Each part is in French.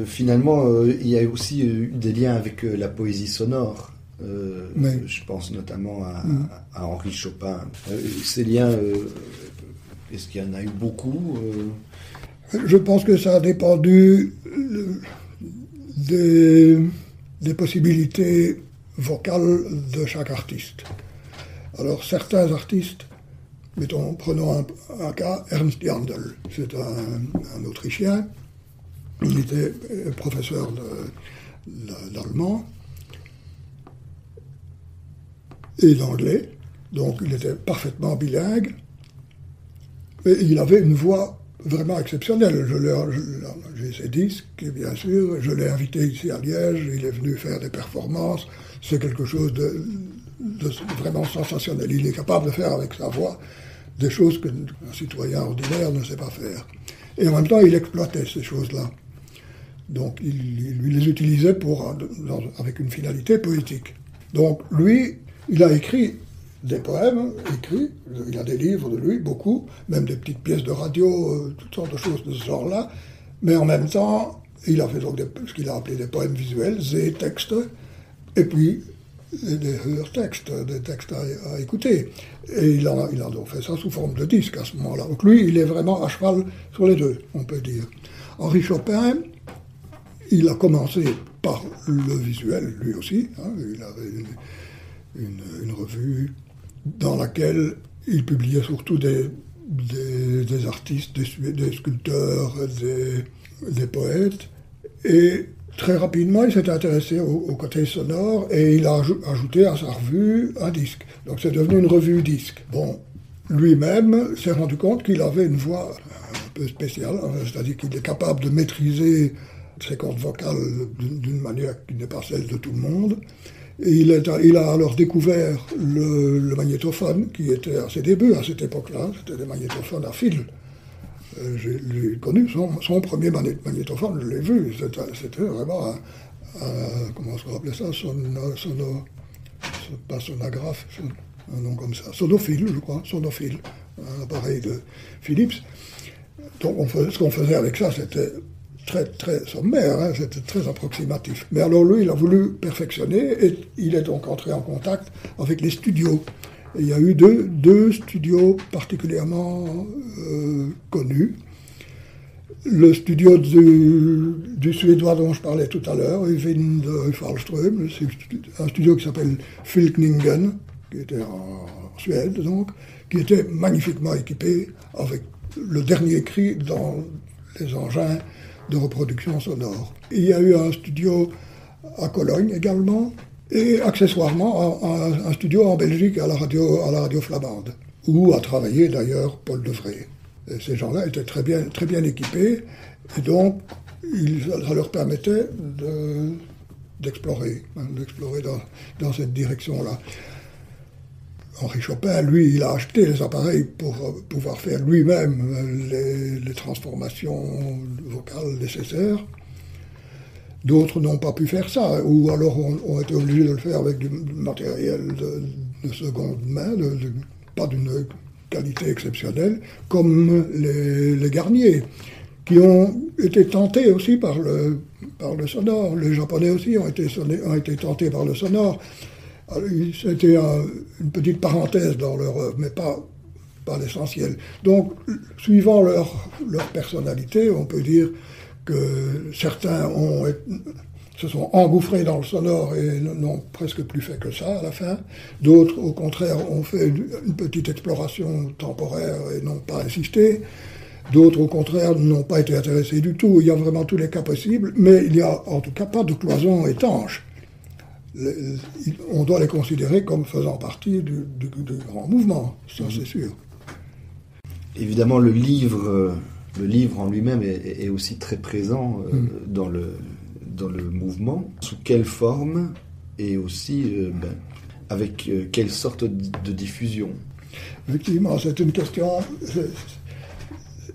finalement, il y a aussi eu des liens avec la poésie sonore. Oui. Je pense notamment à Henri Chopin. Ces liens, est-ce qu'il y en a eu beaucoup Je pense que ça a dépendu des possibilités vocales de chaque artiste. Alors certains artistes, prenons un cas, Ernst Jandl, c'est un Autrichien, il était professeur d'allemand et d'anglais, donc il était parfaitement bilingue, et il avait une voix vraiment exceptionnelle. J'ai ses disques, bien sûr, je l'ai invité ici à Liège, il est venu faire des performances, c'est quelque chose de vraiment sensationnel. Il est capable de faire avec sa voix des choses qu'un citoyen ordinaire ne sait pas faire. Et en même temps, il exploitait ces choses-là. Donc, il les utilisait avec une finalité poétique. Donc, lui, il a écrit des poèmes, il y a des livres de lui, beaucoup, même des petites pièces de radio, toutes sortes de choses de ce genre-là. Mais en même temps, il a fait donc ce qu'il a appelé des poèmes visuels, des textes, et puis des textes à écouter. Et il a donc fait ça sous forme de disque à ce moment-là. Donc lui, il est vraiment à cheval sur les deux, on peut dire. Henri Chopin, il a commencé par le visuel, lui aussi. Il avait une revue dans laquelle il publiait surtout des artistes, des sculpteurs, des poètes. Et très rapidement, il s'est intéressé au côté sonore et il a ajouté à sa revue un disque. Donc c'est devenu une revue disque. Bon, lui-même s'est rendu compte qu'il avait une voix un peu spéciale, c'est-à-dire qu'il est capable de maîtriser ses cordes vocales d'une manière qui n'est pas celle de tout le monde. Et il a alors découvert le magnétophone, qui était à ses débuts, à cette époque-là. C'était des magnétophones à fil. J'ai connu son premier magnétophone, je l'ai vu. C'était vraiment comment on appelait ça, pas sonographe, un nom comme ça, sonophile, je crois, sonophile, un appareil de Philips. Donc ce qu'on faisait avec ça, c'était très, très sommaire, c'était très approximatif. Mais alors lui, il a voulu perfectionner et il est donc entré en contact avec les studios. Et il y a eu deux studios particulièrement connus. Le studio du Suédois dont je parlais tout à l'heure, Eivind Falström, c'est un studio qui s'appelle Filkningen, qui était en Suède donc, qui était magnifiquement équipé avec le dernier cri dans les engins de reproduction sonore. Il y a eu un studio à Cologne également, et accessoirement un studio en Belgique à la radio flamande, où a travaillé d'ailleurs Paul Devray. Et ces gens-là étaient très bien équipés, et donc ça leur permettait d'explorer dans cette direction-là. Henri Chopin, lui, il a acheté les appareils pour pouvoir faire lui-même les transformations vocales nécessaires. D'autres n'ont pas pu faire ça, ou alors ont été obligés de le faire avec du matériel de seconde main, pas d'une qualité exceptionnelle, comme les Garnier, qui ont été tentés aussi par le sonore. Les Japonais aussi ont été tentés par le sonore. C'était une petite parenthèse dans leur œuvre, mais pas l'essentiel. Donc, suivant leur personnalité, on peut dire que certains se sont engouffrés dans le sonore et n'ont presque plus fait que ça à la fin. D'autres, au contraire, ont fait une petite exploration temporaire et n'ont pas insisté. D'autres, au contraire, n'ont pas été intéressés du tout. Il y a vraiment tous les cas possibles, mais il n'y a en tout cas pas de cloison étanche. On doit les considérer comme faisant partie du grand mouvement, ça c'est sûr. Évidemment, le livre en lui-même est aussi très présent dans le mouvement. Sous quelle forme et aussi avec quelle sorte de diffusion? Effectivement, c'est une question,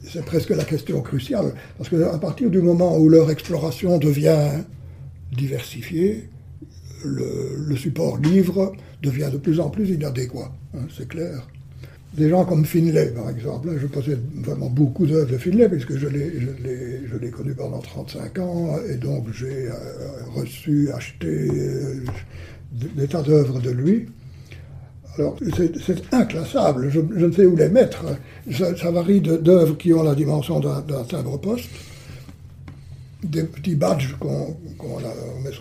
c'est presque la question cruciale, parce qu'à partir du moment où leur exploration devient diversifiée, le support livre devient de plus en plus inadéquat, c'est clair. Des gens comme Finlay, par exemple. Je possède vraiment beaucoup d'œuvres de Finlay, puisque je l'ai connu pendant 35 ans, et donc j'ai reçu, acheté des tas d'œuvres de lui. Alors, c'est inclassable, je ne sais où les mettre. Ça varie d'œuvres qui ont la dimension d'un timbre-poste, des petits badges qu'on met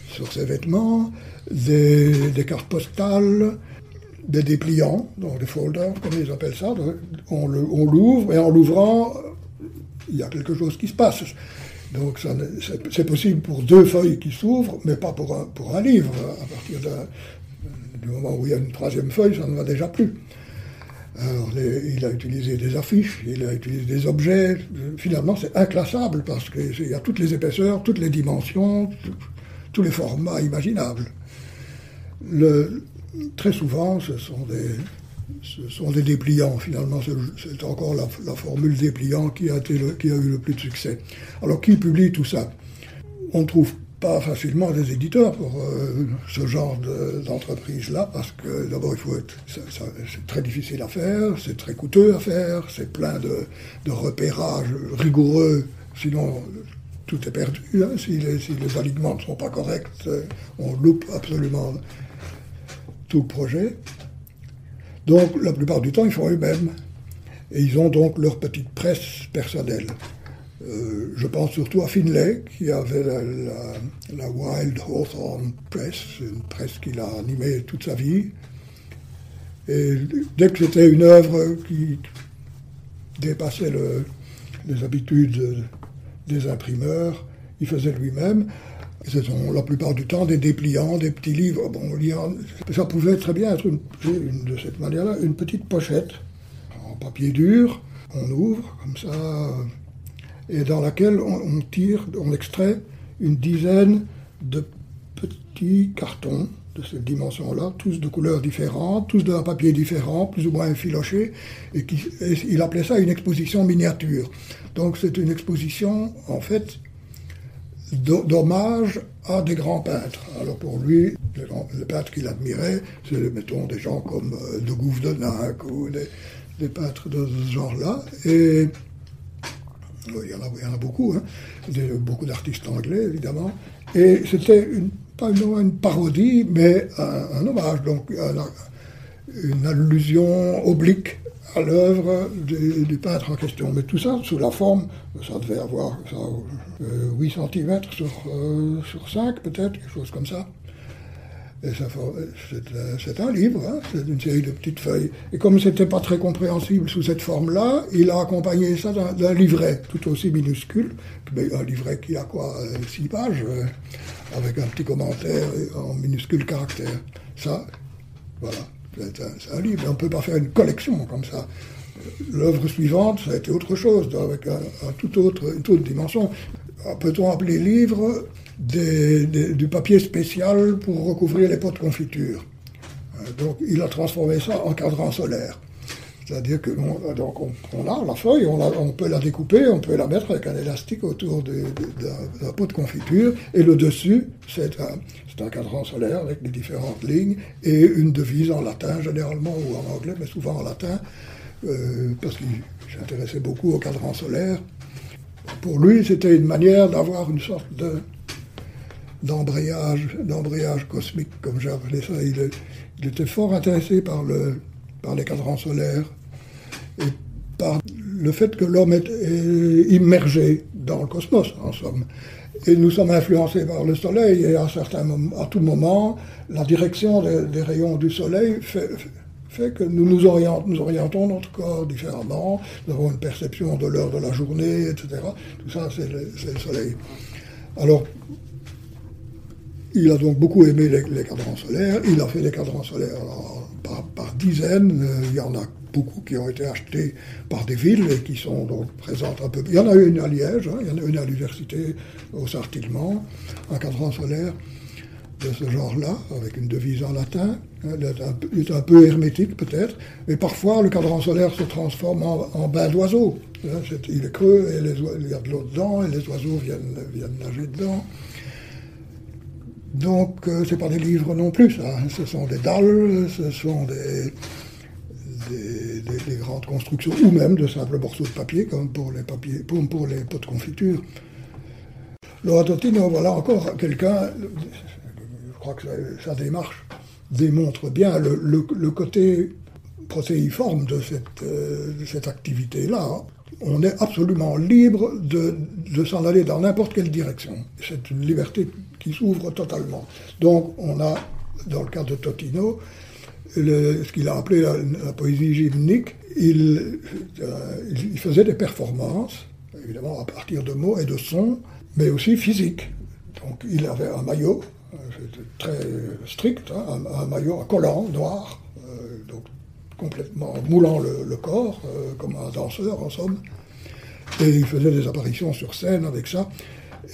sur ses vêtements, des cartes postales, des dépliants, donc des folders, comme ils appellent ça. On l'ouvre, et en l'ouvrant, il y a quelque chose qui se passe. Donc c'est possible pour 2 feuilles qui s'ouvrent, mais pas pour un livre. À partir du moment où il y a une 3e feuille, ça ne va déjà plus. Alors, il a utilisé des affiches, il a utilisé des objets. Finalement, c'est inclassable, parce qu'il y a toutes les épaisseurs, toutes les dimensions, tous les formats imaginables. Très souvent, ce sont des dépliants. Finalement, c'est encore la formule dépliant qui a eu le plus de succès. Alors, qui publie tout ça? On ne trouve pas facilement des éditeurs pour ce genre d'entreprise-là, parce que d'abord, c'est très difficile à faire, c'est très coûteux à faire, c'est plein de repérages rigoureux, sinon tout est perdu. Hein. Si les alignements ne sont pas corrects, on loupe absolument tout le projet. Donc, la plupart du temps, ils font eux-mêmes. Et ils ont donc leur petite presse personnelle. Je pense surtout à Finlay, qui avait la Wild Hawthorne Press, une presse qu'il a animée toute sa vie. Et dès que c'était une œuvre qui dépassait les habitudes des imprimeurs, il faisait lui-même. Ce sont la plupart du temps des dépliants, des petits livres. Bon, ça pouvait très bien être de cette manière-là, une petite pochette en papier dur, qu'on ouvre comme ça, et dans laquelle on extrait une dizaine de petits cartons de cette dimension-là, tous de couleurs différentes, tous d'un papier différent, plus ou moins effiloché, et il appelait ça une exposition miniature. Donc c'est une exposition, en fait, d'hommage à des grands peintres. Alors pour lui, les peintres qu'il admirait, c'est, mettons, des gens comme de Gouve-de-Nac ou des peintres de ce genre-là. Et il y en a beaucoup, hein, beaucoup d'artistes anglais, évidemment. Et c'était pas une parodie, mais un hommage, donc une allusion oblique à l'œuvre du peintre en question. Mais tout ça sous la forme, ça devait avoir 8 cm sur 5 peut-être, quelque chose comme ça. Et c'est un livre, hein, c'est une série de petites feuilles. Et comme c'était pas très compréhensible sous cette forme-là, il a accompagné ça d'un livret tout aussi minuscule, mais un livret qui a 6 pages, avec un petit commentaire en minuscules caractères. Ça, voilà. C'est un livre, on ne peut pas faire une collection comme ça. L'œuvre suivante, ça a été autre chose, avec une toute autre dimension. Peut-on appeler livre du papier spécial pour recouvrir les pots de confiture? Donc il a transformé ça en cadran solaire. C'est-à-dire que on a la feuille, on peut la découper, on peut la mettre avec un élastique autour d'un pot de confiture, et le dessus, c'est un cadran solaire avec les différentes lignes, et une devise en latin généralement, ou en anglais, mais souvent en latin, parce qu'il s'intéressait beaucoup au cadran solaire. Pour lui, c'était une manière d'avoir une sorte d'embrayage cosmique, comme j'ai appelé ça. Il était fort intéressé par les cadrans solaires et par le fait que l'homme est immergé dans le cosmos, en somme. Et nous sommes influencés par le soleil, et à tout moment, la direction des rayons du soleil fait que nous orientons notre corps différemment, nous avons une perception de l'heure de la journée, etc. Tout ça, c'est le soleil. Alors, il a donc beaucoup aimé les cadrans solaires. Il a fait des cadrans solaires par dizaines. Il y en a beaucoup qui ont été achetés par des villes et qui sont donc présentes un peu. Il y en a une à Liège, hein, il y en a une à l'université au Sartillement, un cadran solaire de ce genre-là, avec une devise en latin. Il est un peu hermétique peut-être, mais parfois le cadran solaire se transforme en bain d'oiseaux. Il est creux, et il y a de l'eau dedans, et les oiseaux viennent nager dedans. Donc, c'est pas des livres non plus, ça. Ce sont des dalles, ce sont des grandes constructions, ou même de simples morceaux de papier, comme pour les pots de confiture. Laura Totino, voilà encore quelqu'un, je crois que sa démarche démontre bien le côté protéiforme de cette activité-là. On est absolument libre de s'en aller dans n'importe quelle direction. C'est une liberté qui s'ouvre totalement. Donc on a, dans le cas de Totino, ce qu'il a appelé la poésie gymnique. Il faisait des performances, évidemment à partir de mots et de sons, mais aussi physiques. Donc il avait un maillot, c'était très strict, hein, un maillot à collant noir, donc complètement moulant le corps, comme un danseur en somme. Et il faisait des apparitions sur scène avec ça,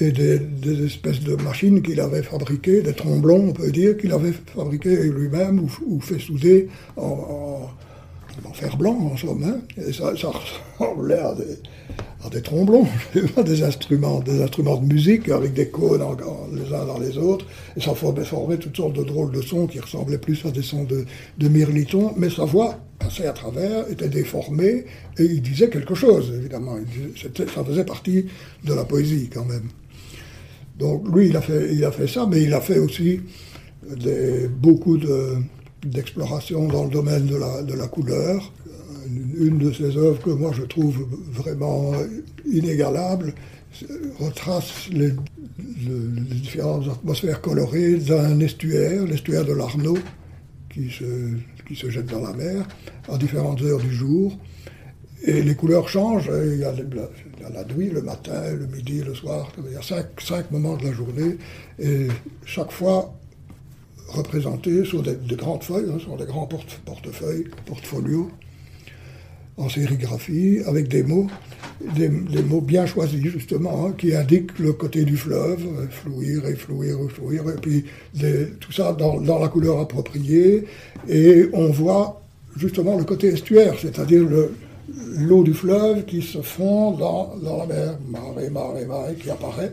et des espèces de machines qu'il avait fabriquées, des tromblons, on peut dire, qu'il avait fabriqués lui-même ou fait souder en fer blanc, en somme. Hein. Et ça ressemblait à des tromblons, des instruments de musique avec des cônes les uns dans les autres. Et ça formait toutes sortes de drôles de sons qui ressemblaient plus à des sons de mirliton, mais sa voix passait à travers, était déformée, et il disait quelque chose, évidemment. Ça faisait partie de la poésie, quand même. Donc lui, il a fait ça, mais il a fait aussi beaucoup d'explorations dans le domaine de la couleur. Une de ses œuvres que moi je trouve vraiment inégalable retrace les différentes atmosphères colorées d'un estuaire, l'estuaire de l'Arno, qui se jette dans la mer à différentes heures du jour. Et les couleurs changent. Il y a la nuit, le matin, le midi, le soir. Il y a cinq moments de la journée. Et chaque fois représentés sur des grandes feuilles, sur des grands portefeuilles, portfolios, en sérigraphie, avec des mots bien choisis, justement, hein, qui indiquent le côté du fleuve, flouir, et puis tout ça dans la couleur appropriée. Et on voit justement le côté estuaire, c'est-à-dire l'eau du fleuve qui se fond dans la mer, marée, qui apparaît.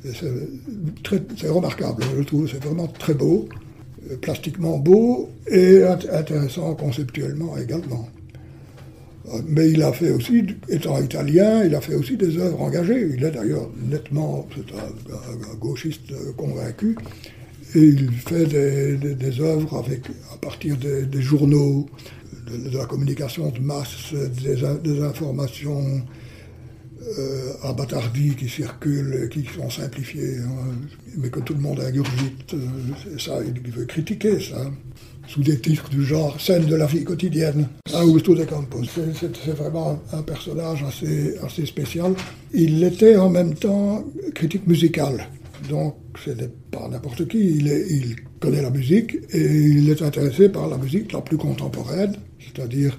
C'est remarquable, je trouve, c'est vraiment très beau, plastiquement beau et intéressant conceptuellement également. Mais il a fait aussi, étant italien, il a fait aussi des œuvres engagées. Il est d'ailleurs nettement, c'est un gauchiste convaincu, et il fait des œuvres à partir des journaux, de la communication de masse, des informations à Batardi qui circulent, qui sont simplifiées, hein, mais que tout le monde ingurgite. Ça, il veut critiquer ça, sous des titres du genre « Scène de la vie quotidienne », Augusto de Campos. C'est vraiment un personnage assez spécial. Il était en même temps critique musical, donc ce n'est pas n'importe qui. Il connaît la musique et il est intéressé par la musique la plus contemporaine, c'est-à-dire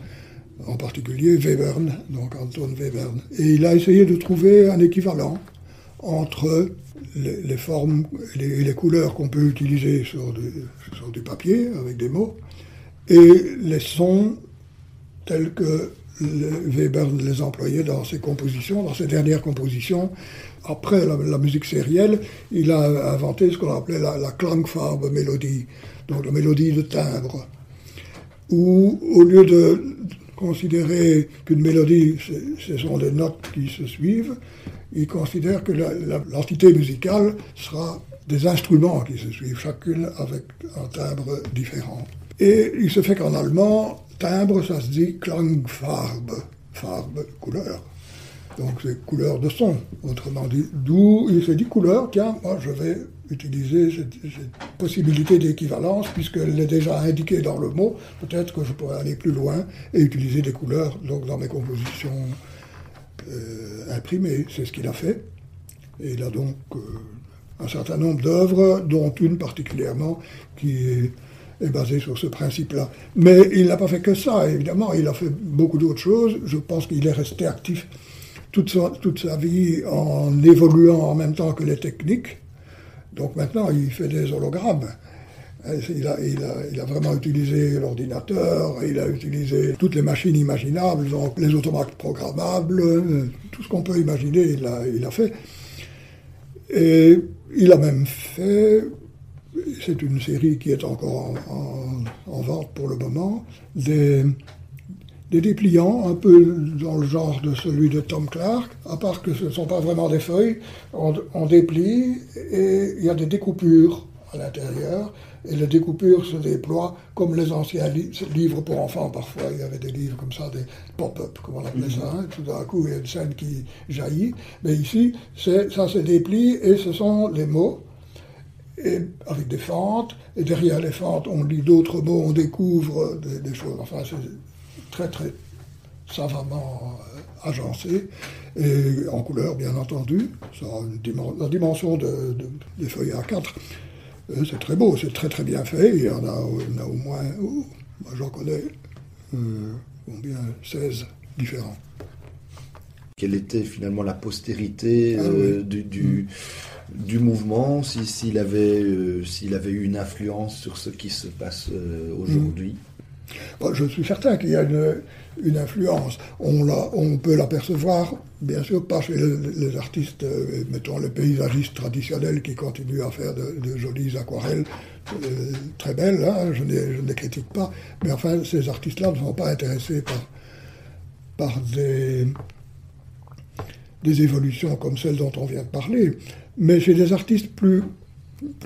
en particulier Webern, donc Anton Webern. Et il a essayé de trouver un équivalent entre les formes et les couleurs qu'on peut utiliser sur du papier, avec des mots, et les sons tels que Webern les employait dans ses compositions, dans ses dernières compositions. Après la musique sérielle, il a inventé ce qu'on appelait la Klangfarbe Mélodie, donc la mélodie de timbre, où au lieu de considérer qu'une mélodie, ce sont des notes qui se suivent, il considère que l'entité musicale sera des instruments qui se suivent, chacune avec un timbre différent. Et il se fait qu'en allemand, timbre, ça se dit Klangfarbe, farbe, couleur. Donc c'est couleur de son, autrement dit. D'où il s'est dit couleur, tiens, moi je vais utiliser cette possibilité d'équivalence, puisqu'elle est déjà indiquée dans le mot, peut-être que je pourrais aller plus loin et utiliser des couleurs donc, dans mes compositions imprimées. C'est ce qu'il a fait. Et il a donc un certain nombre d'œuvres, dont une particulièrement qui est basée sur ce principe-là. Mais il n'a pas fait que ça, évidemment, il a fait beaucoup d'autres choses. Je pense qu'il est resté actif toute sa vie en évoluant en même temps que les techniques. Donc maintenant, il fait des hologrammes. Il a vraiment utilisé l'ordinateur, il a utilisé toutes les machines imaginables, donc les automates programmables, tout ce qu'on peut imaginer, il a fait. Et il a même fait, c'est une série qui est encore en vente pour le moment, des dépliants un peu dans le genre de celui de Tom Clark, à part que ce ne sont pas vraiment des feuilles, on déplie et il y a des découpures à l'intérieur, et les découpures se déploient comme les anciens livres pour enfants. Parfois, il y avait des livres comme ça, des pop-up, comme on appelait ça, hein. Tout d'un coup, il y a une scène qui jaillit. Mais ici, ça se déplie, et ce sont les mots, et avec des fentes, et derrière les fentes, on lit d'autres mots, on découvre des choses. Enfin, c'est très, très savamment agencé, et en couleur, bien entendu. Ça a la dimension des feuilles A4. C'est très beau, c'est très très bien fait. Il y en a au moins, moi j'en connais combien, 16 différents. Quelle était finalement la postérité du mouvement, s'il avait eu une influence sur ce qui se passe aujourd'hui? Bon, je suis certain qu'il y a une influence. On peut l'apercevoir, bien sûr, pas chez les artistes, mettons les paysagistes traditionnels qui continuent à faire de jolies aquarelles très belles, hein, je ne les critique pas, mais enfin, ces artistes-là ne sont pas intéressés par des évolutions comme celles dont on vient de parler, mais chez des artistes plus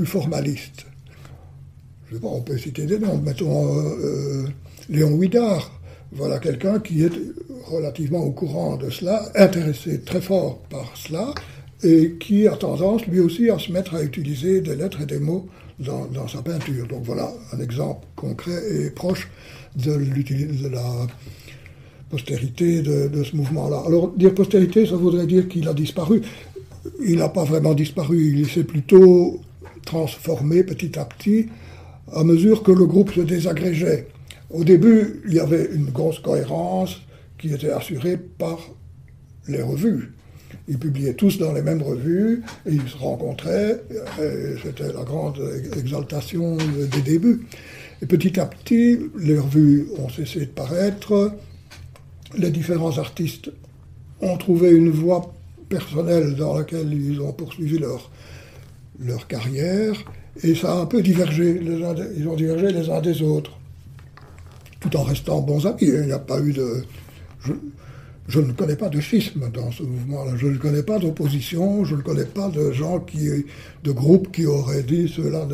formalistes. Je sais pas, on peut citer des noms, mettons Léon Huidard. Voilà quelqu'un qui est relativement au courant de cela, intéressé très fort par cela, et qui a tendance lui aussi à se mettre à utiliser des lettres et des mots dans sa peinture. Donc voilà un exemple concret et proche de la postérité de ce mouvement-là. Alors dire postérité, ça voudrait dire qu'il a disparu. Il n'a pas vraiment disparu, il s'est plutôt transformé petit à petit à mesure que le groupe se désagrégeait. Au début, il y avait une grosse cohérence qui était assurée par les revues. Ils publiaient tous dans les mêmes revues, et ils se rencontraient, et c'était la grande exaltation des débuts. Et petit à petit, les revues ont cessé de paraître, les différents artistes ont trouvé une voie personnelle dans laquelle ils ont poursuivi leur carrière, et ça a un peu divergé, ils ont divergé les uns des autres, tout en restant bons amis. Il n'y a pas eu de... Je ne connais pas de schisme dans ce mouvement-là, je ne connais pas d'opposition, je ne connais pas de gens de groupes qui auraient dit ceux-là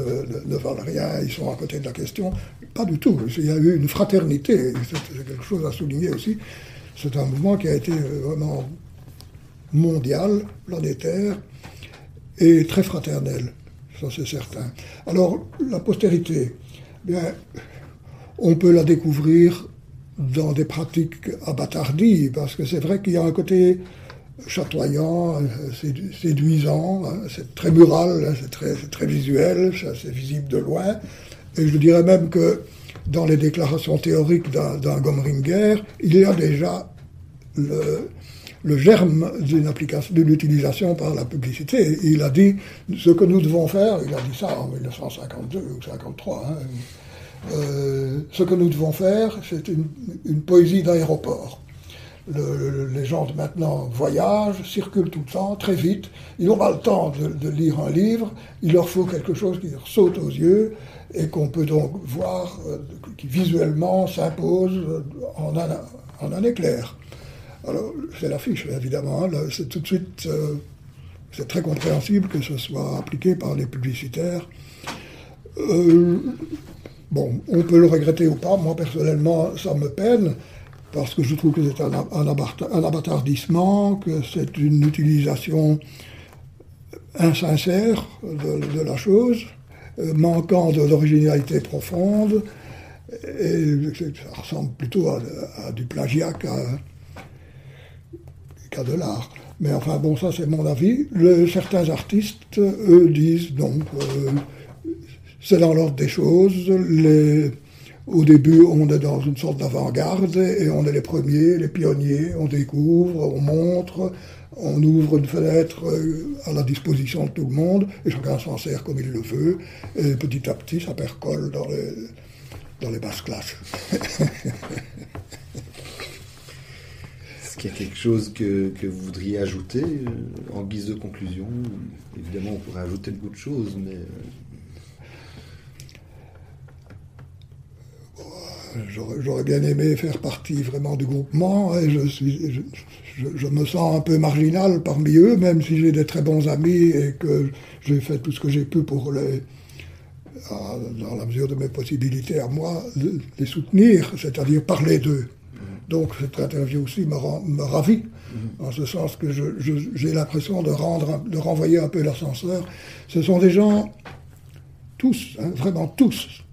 ne valent rien, ils sont à côté de la question. Pas du tout. Il y a eu une fraternité, c'est quelque chose à souligner aussi. C'est un mouvement qui a été vraiment mondial, planétaire, et très fraternel, ça c'est certain. Alors, la postérité, bien, on peut la découvrir dans des pratiques abattardies, parce que c'est vrai qu'il y a un côté chatoyant, séduisant, hein, c'est très mural, hein, c'est très visuel, c'est visible de loin, et je dirais même que dans les déclarations théoriques d'un Gomringer, il y a déjà le germe d'une utilisation par la publicité. Il a dit ce que nous devons faire, il a dit ça en 1952 ou 1953, hein, ce que nous devons faire, c'est une poésie d'aéroport. Les gens de maintenant voyagent, circulent tout le temps, très vite. Ils n'ont pas le temps de lire un livre. Il leur faut quelque chose qui leur saute aux yeux et qu'on peut donc voir, qui visuellement s'impose en un éclair. Alors, c'est l'affiche, évidemment. Hein, c'est tout de suite... c'est très compréhensible que ce soit appliqué par les publicitaires. Bon, on peut le regretter ou pas. Moi, personnellement, ça me peine, parce que je trouve que c'est un abattardissement, que c'est une utilisation insincère de la chose, manquant de l'originalité profonde, et ça ressemble plutôt à du plagiat qu'à de l'art. Mais enfin, bon, ça c'est mon avis. Certains artistes, eux, disent donc... c'est dans l'ordre des choses. Au début, on est dans une sorte d'avant-garde et on est les premiers, les pionniers. On découvre, on montre, on ouvre une fenêtre à la disposition de tout le monde et chacun s'en sert comme il le veut. Et petit à petit, ça percole dans les basses classes. qu'il y a quelque chose que vous voudriez ajouter en guise de conclusion? Évidemment, on pourrait ajouter beaucoup de choses, mais... J'aurais bien aimé faire partie vraiment du groupement, et je me sens un peu marginal parmi eux, même si j'ai des très bons amis et que j'ai fait tout ce que j'ai pu pour dans la mesure de mes possibilités à moi, les soutenir, c'est-à-dire parler d'eux. Donc cette interview aussi me ravit, en ce sens que j'ai l'impression de renvoyer un peu l'ascenseur. Ce sont des gens, tous, hein, vraiment tous,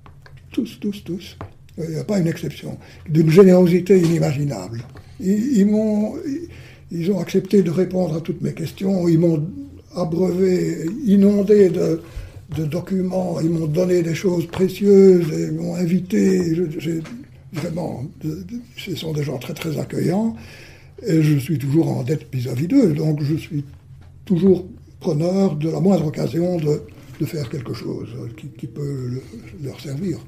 il n'y a pas une exception, d'une générosité inimaginable. Ils ont accepté de répondre à toutes mes questions, ils m'ont abreuvé, inondé de documents, ils m'ont donné des choses précieuses, ils m'ont invité. Vraiment, ce sont des gens très très accueillants, et je suis toujours en dette vis-à-vis d'eux, donc je suis toujours preneur de la moindre occasion de faire quelque chose qui peut leur servir.